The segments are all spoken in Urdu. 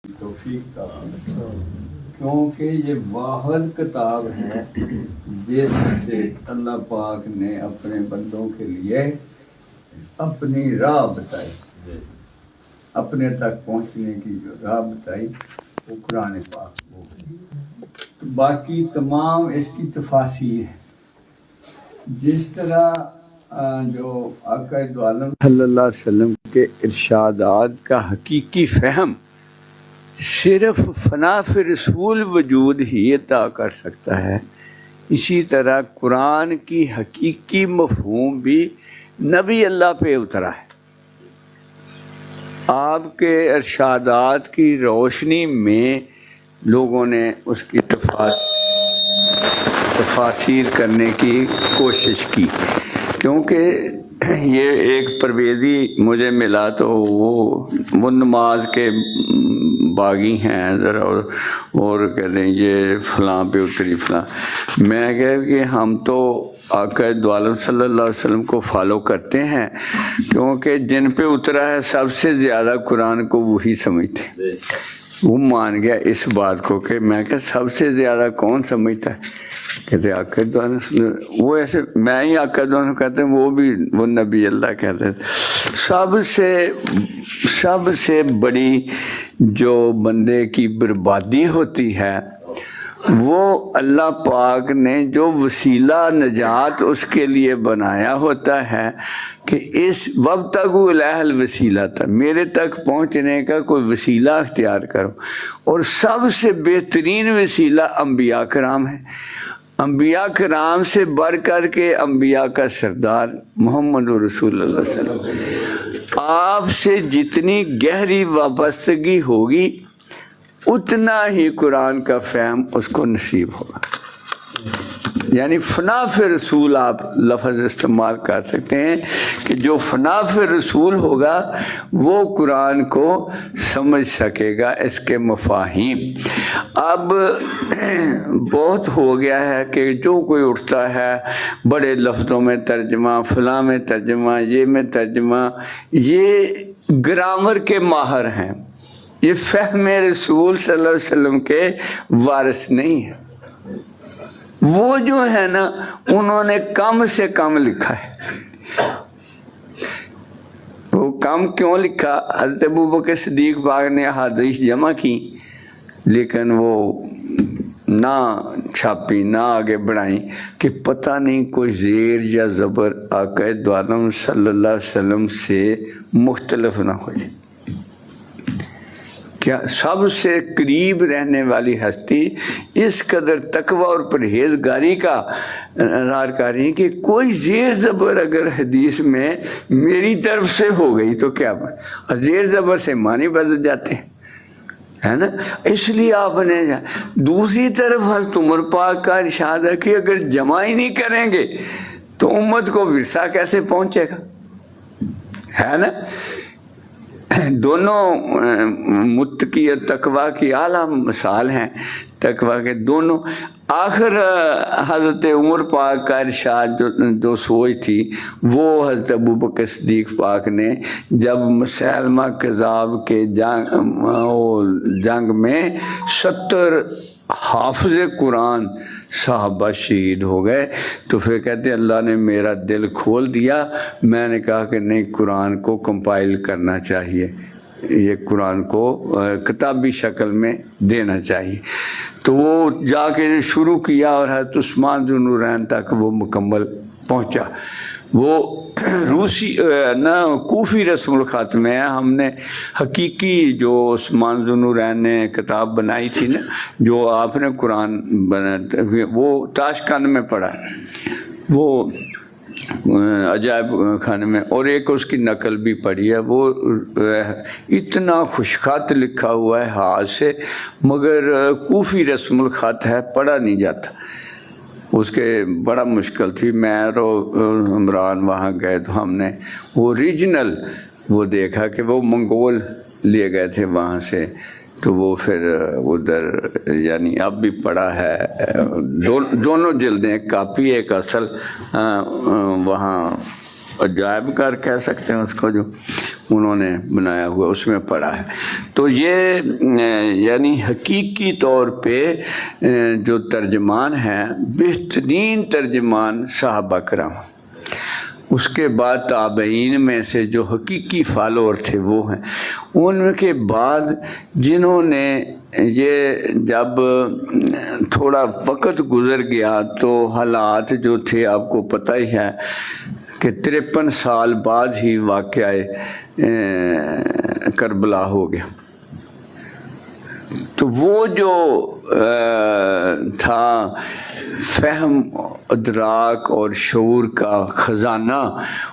توفیق کا، کیونکہ یہ واحد کتاب ہے جس سے اللہ پاک نے اپنے بندوں کے لیے اپنی راہ بتائی، اپنے تک پہنچنے کی جو راہ بتائی وہ قرآن پاک وہ ہے۔ تو باقی تمام اس کی تفاسیر ہے، جس طرح جو آقا دو عالم صلی اللہ علیہ وسلم کے ارشادات کا حقیقی فہم صرف فنا فی رسول وجود ہی عطا کر سکتا ہے، اسی طرح قرآن کی حقیقی مفہوم بھی نبی اللہ پہ اترا ہے۔ آپ کے ارشادات کی روشنی میں لوگوں نے اس کی تفاسیر کرنے کی کوشش کی، کیونکہ یہ ایک پرویزی مجھے ملا تو وہ نماز کے باغی ہیں ذرا اور کہہ رہے ہیں یہ فلاں پہ اتری فلاں۔ میں کہا کہ ہم تو آقا دو عالم صلی اللہ علیہ وسلم کو فالو کرتے ہیں، کیونکہ جن پہ اترا ہے سب سے زیادہ قرآن کو وہی سمجھتے ہیں۔ وہ مان گیا اس بات کو کہ میں کہ سب سے زیادہ کون سمجھتا ہے، کہتے آقا دو عالم صلی اللہ علیہ وسلم، وہ ایسے میں ہی آقا دو عالم کہتے ہیں، وہ بھی وہ نبی اللہ کہتے ہیں۔ سب سے بڑی جو بندے کی بربادی ہوتی ہے وہ اللہ پاک نے جو وسیلہ نجات اس کے لیے بنایا ہوتا ہے کہ اس وابتغوا الیہ الوسیلہ تھا، میرے تک پہنچنے کا کوئی وسیلہ اختیار کرو، اور سب سے بہترین وسیلہ انبیاء کرام ہے۔ انبیاء کرام سے بڑھ کر کے انبیاء کا سردار محمد رسول اللہ صلی اللہ علیہ وسلم، آپ سے جتنی گہری وابستگی ہوگی اتنا ہی قرآن کا فہم اس کو نصیب ہوگا۔ یعنی فنا فی رسول آپ لفظ استعمال کر سکتے ہیں کہ جو فنا فی رسول ہوگا وہ قرآن کو سمجھ سکے گا، اس کے مفاہیم۔ اب بہت ہو گیا ہے کہ جو کوئی اٹھتا ہے بڑے لفظوں میں ترجمہ، فلاں میں ترجمہ، یہ میں ترجمہ، یہ گرامر کے ماہر ہیں، یہ فہم رسول صلی اللہ علیہ وسلم کے وارث نہیں ہے۔ وہ جو ہے نا انہوں نے کم سے کم لکھا ہے۔ وہ کم کیوں لکھا؟ حضرت ابوبکر صدیق پاک نے احادیث جمع کی لیکن وہ نہ چھاپی نہ آگے بڑھائیں کہ پتہ نہیں کوئی زیر یا زبر آقا دو عالم صلی اللہ علیہ وسلم سے مختلف نہ ہو جائے۔ کیا سب سے قریب رہنے والی ہستی اس قدر تقوی اور پرہیزگاری کا اظہار کر رہی ہے کہ کوئی زیر زبر اگر حدیث میں میری طرف سے ہو گئی تو کیا بات، زیر زبر سے معنی بدل جاتے ہیں، ہے نا۔ اس لیے آپ نے دوسری طرف حضرت عمر پاک کا ارشاد ہے کہ اگر جمع ہی نہیں کریں گے تو امت کو ورثہ کیسے پہنچے گا، ہے نا۔ دونوں متقی اور تقوی کی اعلیٰ مثال ہیں، تقوی کے دونوں۔ آخر حضرت عمر پاک کا ارشاد جو سوچ تھی وہ حضرت ابوبکر صدیق پاک نے جب مسیلمہ کذاب کے جنگ میں 70 حافظ قرآن صحابہ شہید ہو گئے تو پھر کہتے ہیں اللہ نے میرا دل کھول دیا، میں نے کہا کہ نہیں، قرآن کو کمپائل کرنا چاہیے، یہ قرآن کو کتابی شکل میں دینا چاہیے۔ تو وہ جا کے شروع کیا اور حضرت عثمان ذو النورین تک وہ مکمل پہنچا۔ وہ روسی نہ کوفی رسم الخط میں ہم نے حقیقی جو عثمان ذو النورین نے کتاب بنائی تھی نا، جو آپ نے قرآن بنا، وہ تاشقند میں پڑھا، وہ عجائب خانے میں، اور ایک اس کی نقل بھی پڑھی ہے۔ وہ اتنا خوش خط لکھا ہوا ہے ہاتھ سے، مگر کوفی رسم الخط ہے، پڑھا نہیں جاتا، اس کے بڑا مشکل تھی۔ میں اور عمران وہاں گئے تو ہم نے وہ اوریجنل وہ دیکھا کہ وہ منگول لیے گئے تھے وہاں سے، تو وہ پھر ادھر یعنی اب بھی پڑا ہے، دونوں جلدیں، ایک کاپی ایک اصل، وہاں عجائب گھر کہہ سکتے ہیں اس کو جو انہوں نے بنایا ہوا اس میں پڑھا ہے۔ تو یہ یعنی حقیقی طور پہ جو ترجمان ہیں بہترین ترجمان صحابہ کرام، اس کے بعد تابعین میں سے جو حقیقی فالوور تھے وہ ہیں، ان کے بعد جنہوں نے یہ جب تھوڑا وقت گزر گیا تو حالات جو تھے آپ کو پتہ ہی ہے کہ 53 سال بعد ہی واقعہ کربلا ہو گیا۔ تو وہ جو تھا فہم، ادراک اور شعور کا خزانہ،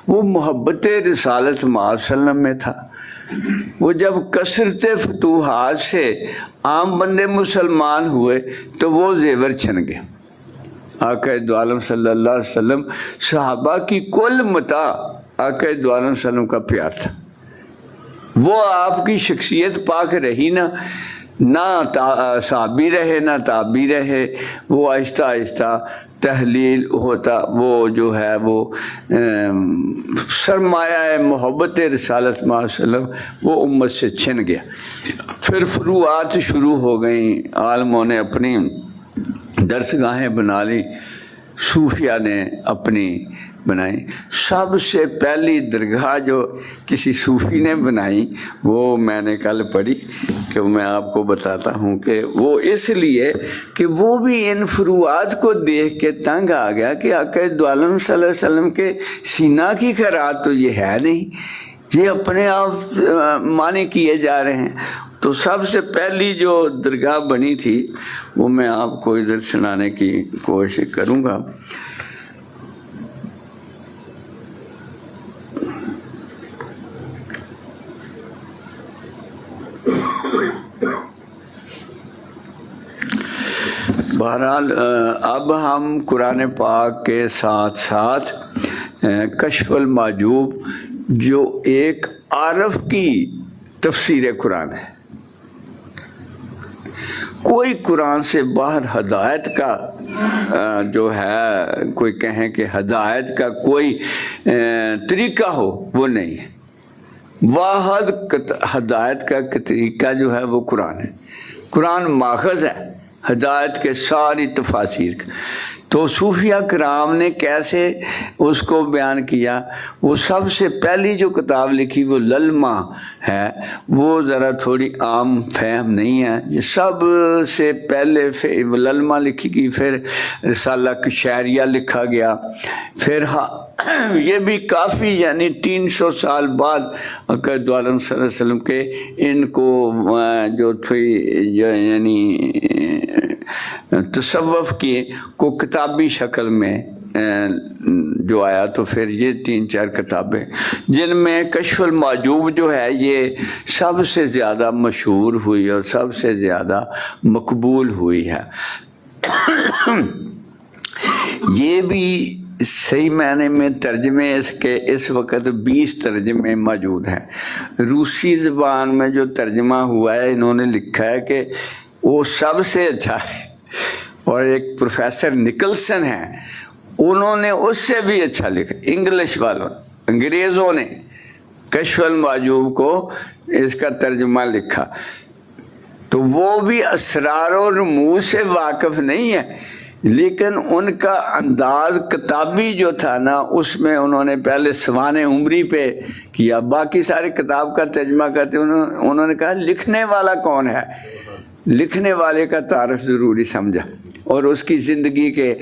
وہ محبت رسالت مآب صلی اللہ علیہ وسلم میں تھا۔ وہ جب کثرت فتوحات سے عام بندے مسلمان ہوئے تو وہ زیور چھن گئے۔ آقا دو عالم صلی اللہ علیہ وسلم صحابہ کی کل متاع آقا دو عالم صلی اللہ علیہ وسلم کا پیار تھا۔ وہ آپ کی شخصیت پاک رہی نہ صحابی رہے نہ تابعی رہے، وہ آہستہ آہستہ تحلیل ہوتا، وہ جو ہے وہ سرمایہ محبت رسالت مآب صلی اللہ علیہ وسلم وہ امت سے چھن گیا۔ پھر فروعات شروع ہو گئیں، عالموں نے اپنی درسگاہیں بنا لی، صوفیہ نے اپنی بنائی۔ سب سے پہلی درگاہ جو کسی صوفی نے بنائی وہ میں نے کل پڑھی، کہ میں آپ کو بتاتا ہوں کہ وہ اس لیے کہ وہ بھی ان فروعات کو دیکھ کے تنگ آ گیا کہ آقا دو عالم صلی اللہ علیہ وسلم کے سینہ کی خیرات تو یہ ہے نہیں، یہ اپنے آپ معنی کیے جا رہے ہیں۔ تو سب سے پہلی جو درگاہ بنی تھی وہ میں آپ کو ادھر سنانے کی کوشش کروں گا۔ بہرحال اب ہم قرآن پاک کے ساتھ ساتھ کشف المحجوب جو ایک عارف کی تفسیر قرآن ہے، کوئی قرآن سے باہر ہدایت کا جو ہے، کوئی کہیں کہ ہدایت کا کوئی طریقہ ہو وہ نہیں ہے۔ واحد ہدایت کا طریقہ جو ہے وہ قرآن ہے۔ قرآن ماخذ ہے ہدایت کے ساری تفاسیر کا۔ تو صوفیہ کرام نے کیسے اس کو بیان کیا؟ وہ سب سے پہلی جو کتاب لکھی وہ للما ہے، وہ ذرا تھوڑی عام فہم نہیں ہے۔ یہ سب سے پہلے للما لکھی گئی، پھر رسالہ قشیریہ لکھا گیا، پھر یہ بھی کافی یعنی 300 سال بعد آقا دو عالم صلی اللہ علیہ وسلم کے ان کو جو تھی یعنی تصوف کی کو کتابی شکل میں جو آیا، تو پھر یہ 3-4 کتابیں جن میں کشف المحجوب جو ہے یہ سب سے زیادہ مشہور ہوئی اور سب سے زیادہ مقبول ہوئی ہے۔ یہ بھی صحیح معنی میں ترجمے اس کے اس وقت 20 ترجمے موجود ہیں۔ روسی زبان میں جو ترجمہ ہوا ہے انہوں نے لکھا ہے کہ وہ سب سے اچھا ہے، اور ایک پروفیسر نکلسن ہیں انہوں نے اس سے بھی اچھا لکھا، انگلش والوں انگریزوں نے کشف المحجوب کو اس کا ترجمہ لکھا، تو وہ بھی اسرار و رموز سے واقف نہیں ہے، لیکن ان کا انداز کتابی جو تھا نا اس میں انہوں نے پہلے سوان عمری پہ کیا، باقی سارے کتاب کا ترجمہ کرتے انہوں نے کہا لکھنے والا کون ہے، لکھنے والے کا تعارف ضروری سمجھا، اور اس کی زندگی کے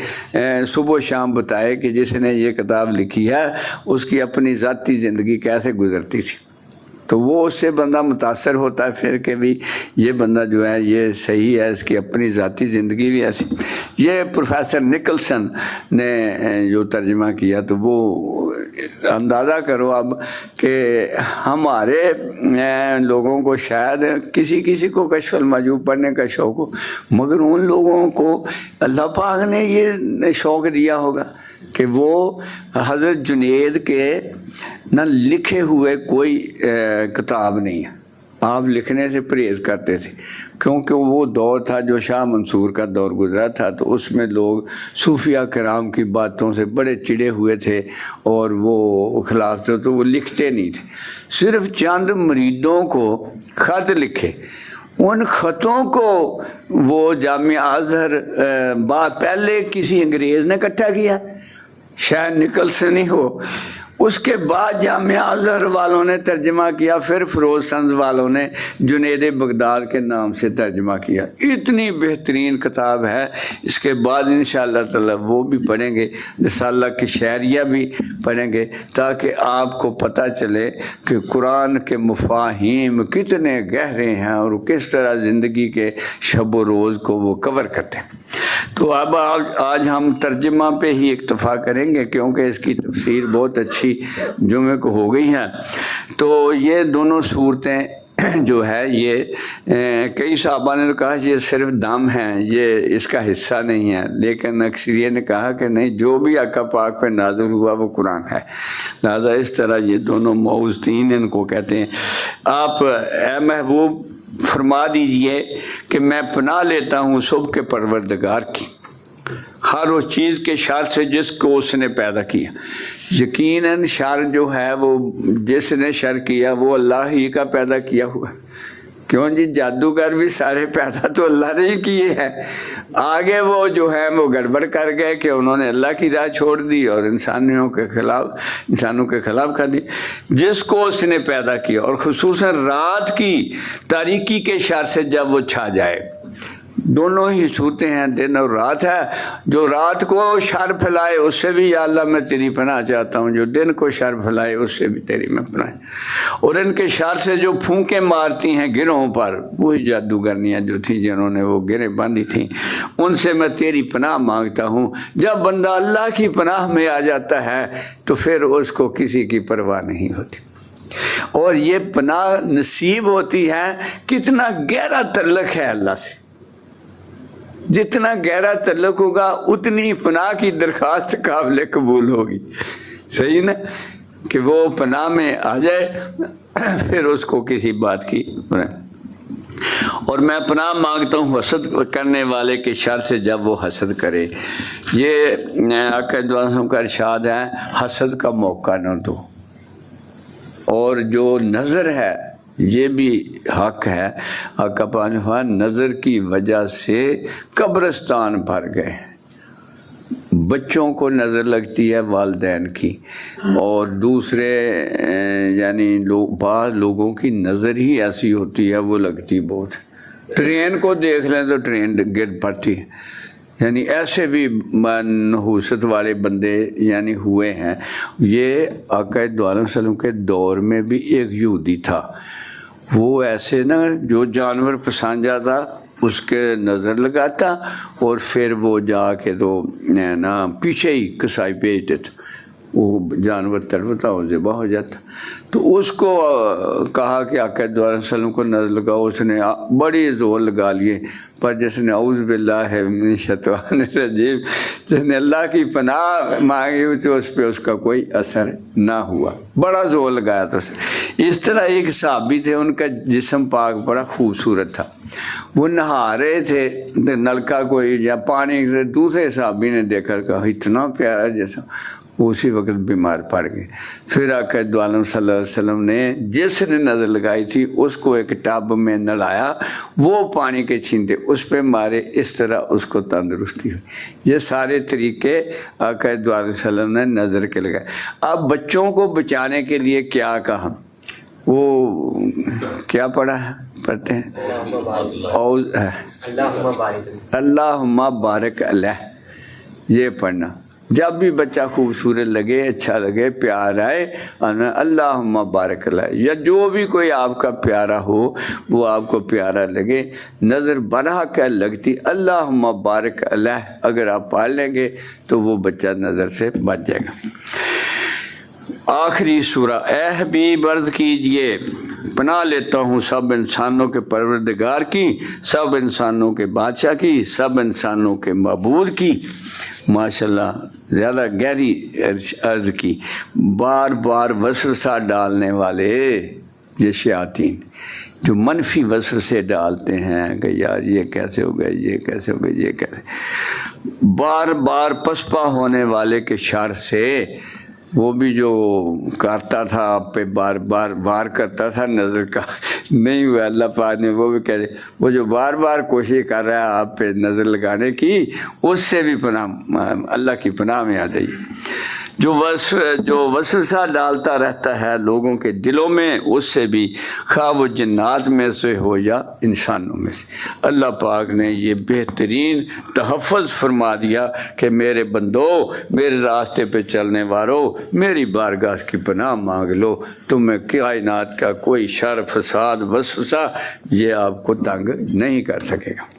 صبح و شام بتائے کہ جس نے یہ کتاب لکھی ہے اس کی اپنی ذاتی زندگی کیسے گزرتی تھی، تو وہ اس سے بندہ متاثر ہوتا ہے پھر کہ بھی یہ بندہ جو ہے یہ صحیح ہے، اس کی اپنی ذاتی زندگی بھی ایسی۔ یہ پروفیسر نکلسن نے جو ترجمہ کیا، تو وہ اندازہ کرو اب کہ ہمارے لوگوں کو شاید کسی کو کشف المحجوب پڑھنے کا شوق ہو، مگر ان لوگوں کو اللہ پاک نے یہ شوق دیا ہوگا کہ وہ حضرت جنید کے نہ لکھے ہوئے کوئی کتاب نہیں ہے، آپ لکھنے سے پرہیز کرتے تھے، کیونکہ وہ دور تھا جو شاہ منصور کا دور گزرا تھا، تو اس میں لوگ صوفیہ کرام کی باتوں سے بڑے چڑے ہوئے تھے اور وہ خلاف تھے، تو وہ لکھتے نہیں تھے، صرف چند مریدوں کو خط لکھے، ان خطوں کو وہ جامعہ ازہر پہلے کسی انگریز نے اکٹھا کیا، شاید نکلسن ہو، اس کے بعد جامعہ ازہر والوں نے ترجمہ کیا، پھر فیروز سنز والوں نے جنید بغداد کے نام سے ترجمہ کیا۔ اتنی بہترین کتاب ہے، اس کے بعد انشاءاللہ تعالی وہ بھی پڑھیں گے، رسالہ کی شعریہ بھی پڑھیں گے، تاکہ آپ کو پتہ چلے کہ قرآن کے مفاہیم کتنے گہرے ہیں اور کس طرح زندگی کے شب و روز کو وہ کور کرتے ہیں۔ تو اب آج ہم ترجمہ پہ ہی اکتفا کریں گے، کیونکہ اس کی تفسیر بہت اچھی جمعے کو ہو گئی ہیں۔ تو یہ دونوں صورتیں جو ہے یہ کئی صحابہ نے کہا یہ صرف دم ہیں، یہ اس کا حصہ نہیں ہے، لیکن اکثریت نے کہا کہ نہیں، جو بھی آقا پاک پہ نازل ہوا وہ قرآن ہے، لہذا اس طرح یہ دونوں موضوعین ان کو کہتے ہیں۔ آپ اے محبوب فرما دیجئے کہ میں پناہ لیتا ہوں صبح کے پروردگار کی، ہر اس چیز کے شر سے جس کو اس نے پیدا کیا۔ یقیناً شر جو ہے وہ جس نے شر کیا وہ اللہ ہی کا پیدا کیا ہوا، کیوں جی، جادوگر بھی سارے پیدا تو اللہ نے ہی کیے ہیں، آگے وہ جو ہے وہ گڑبڑ کر گئے کہ انہوں نے اللہ کی راہ چھوڑ دی اور انسانوں کے خلاف کر دی۔ جس کو اس نے پیدا کیا، اور خصوصاً رات کی تاریکی کے شر سے جب وہ چھا جائے، دونوں ہی صورتیں ہیں، دن اور رات ہے، جو رات کو شر پھیلائے اس سے بھی یا اللہ میں تیری پناہ چاہتا ہوں، جو دن کو شر پھیلائے اس سے بھی تیری میں پناہ، اور ان کے شر سے جو پھونکیں مارتی ہیں گرہوں پر، وہی جادوگرنیاں جو تھیں جنہوں نے وہ گرہیں باندھی تھیں، ان سے میں تیری پناہ مانگتا ہوں۔ جب بندہ اللہ کی پناہ میں آ جاتا ہے تو پھر اس کو کسی کی پرواہ نہیں ہوتی، اور یہ پناہ نصیب ہوتی ہے، کتنا گہرا تعلق ہے اللہ سے، جتنا گہرا تعلق ہوگا اتنی پناہ کی درخواست قابل قبول ہوگی، صحیح نا، کہ وہ پناہ میں آ جائے پھر اس کو کسی بات کی۔ اور میں پناہ مانگتا ہوں حسد کرنے والے کے شر سے جب وہ حسد کرے۔ یہ آقا دعا کا ارشاد ہے، حسد کا موقع نہ دو، اور جو نظر ہے یہ بھی حق ہے، آقا پاک نظر کی وجہ سے قبرستان بھر گئے، بچوں کو نظر لگتی ہے والدین کی، اور دوسرے یعنی بعض لوگوں کی نظر ہی ایسی ہوتی ہے وہ لگتی بہت، ٹرین کو دیکھ لیں تو ٹرین گر پڑتی ہے، یعنی ایسے بھی نحوست والے بندے یعنی ہوئے ہیں۔ یہ آقا دو عالم وسلم کے دور میں بھی ایک یہودی تھا، وہ ایسے نا جو جانور پسند جاتا اس کے نظر لگاتا اور پھر وہ جا کے تو نا پیچھے ہی کسائی بھیج دیتا، وہ جانور تڑپتا اور ذبح ہو جاتا۔ تو اس کو کہا کہ آقا دو علیہ وسلم کو نظر لگاؤ، اس نے بڑی زور لگا لیے، پر جس نے اعوذ باللہ من الشیطان الرجیم، جس نے اللہ کی پناہ مانگی تو اس پہ اس کا کوئی اثر نہ ہوا، بڑا زور لگایا تو اس طرح ایک صحابی تھے، ان کا جسم پاک بڑا خوبصورت تھا، وہ نہا رہے تھے، نلکا کوئی یا پانی، دوسرے صحابی نے دیکھا کہا اتنا پیارا جسم، اسی وقت بیمار پڑ گئے۔ پھر آقا دو عالم صلی اللہ علیہ وسلم نے جس نے نظر لگائی تھی اس کو ایک ٹب میں نلایا، وہ پانی کے چھینٹے اس پہ مارے، اس طرح اس کو تندرستی ہوئی۔ یہ سارے طریقے آقا دو علیہ وسلم نے نظر کے لگائے۔ اب بچوں کو بچانے کے لیے کیا کہا، وہ کیا پڑھا ہے، پڑھتے ہیں اللہم بارک علیہ، یہ پڑھنا، جب بھی بچہ خوبصورت لگے، اچھا لگے، پیار آئے، اللہم بارک علیہ، یا جو بھی کوئی آپ کا پیارا ہو وہ آپ کو پیارا لگے، نظر برحق ہے لگتی، اللہم بارک علیہ اگر آپ پڑھ لیں گے تو وہ بچہ نظر سے بچ جائے گا۔ آخری سورہ، اے حبیب عرض کیجئے پناہ لیتا ہوں سب انسانوں کے پروردگار کی، سب انسانوں کے بادشاہ کی، سب انسانوں کے معبود کی۔ ماشاءاللہ زیادہ گہری عرض کی، بار بار وسوسہ ڈالنے والے یہ شیاطین، جو منفی وسوسے ڈالتے ہیں کہ یار یہ کیسے ہو گیا، یہ کیسے ہو گیا، یہ کیسے، بار بار پسپا ہونے والے کے شر سے، وہ بھی جو کرتا تھا آپ پہ بار بار وار کرتا تھا نظر کا، نہیں ہوا اللہ پاک نے وہ بھی کہہ دے، وہ جو بار بار کوشش کر رہا ہے آپ پہ نظر لگانے کی، اس سے بھی پناہ اللہ کی پناہ میں آ جائیے۔ جو وسوسہ ڈالتا رہتا ہے لوگوں کے دلوں میں، اس سے بھی، خواہ وہ جنات میں سے ہو یا انسانوں میں سے، اللہ پاک نے یہ بہترین تحفظ فرما دیا کہ میرے بندو، میرے راستے پہ چلنے والوں، میری بارگاہ کی پناہ مانگ لو، تمہیں کائنات کا کوئی شر، فساد، وسوسہ یہ آپ کو تنگ نہیں کر سکے گا۔